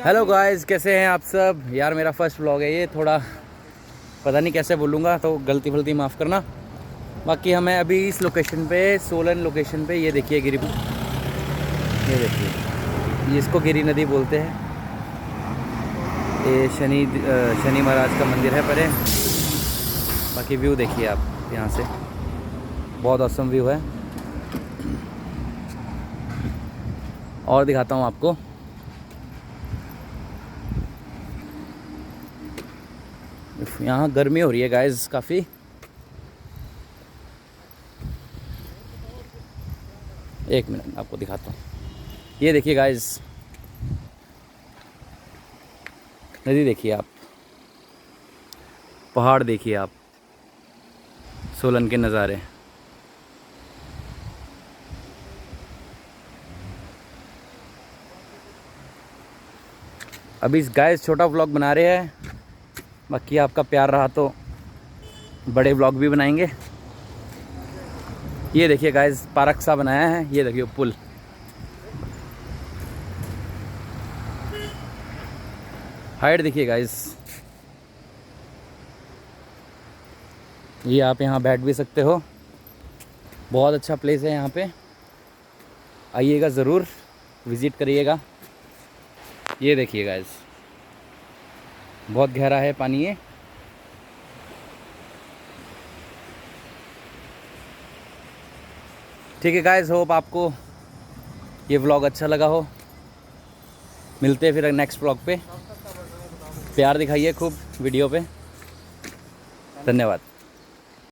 Hello guys, कैसे हैं आप सब। यार मेरा फर्स्ट व्लॉग है ये, थोड़ा पता नहीं कैसे बोलूँगा, तो गलती फलती माफ़ करना। बाकी हमें अभी इस लोकेशन पे, सोलन लोकेशन पे, ये देखिए गिरी, ये देखिए, ये इसको गिरी नदी बोलते हैं। ये शनि महाराज का मंदिर है परे। बाकी व्यू देखिए आप यहाँ से, बहुत औसम व्यू है। और दिखाता हूँ आपको। यहाँ गर्मी हो रही है गाइस काफ़ी। एक मिनट आपको दिखाता हूँ। ये देखिए गाइस, नदी देखिए आप, पहाड़ देखिए आप, सोलन के नज़ारे। अभी इस गाइस छोटा व्लॉग बना रहे हैं। बाकी आपका प्यार रहा तो बड़े व्लॉग भी बनाएंगे। ये देखिए गाइस, पार्क सा बनाया है। ये देखिए पुल, हाइट देखिए गाइस। ये आप यहाँ बैठ भी सकते हो, बहुत अच्छा प्लेस है यहाँ पे। आइएगा ज़रूर, विज़िट करिएगा। ये देखिए गाइस, बहुत गहरा है पानी ये। ठीक है गाइस, होप आपको ये व्लॉग अच्छा लगा हो। मिलते हैं फिर नेक्स्ट व्लॉग पे। प्यार दिखाइए खूब वीडियो पे। धन्यवाद।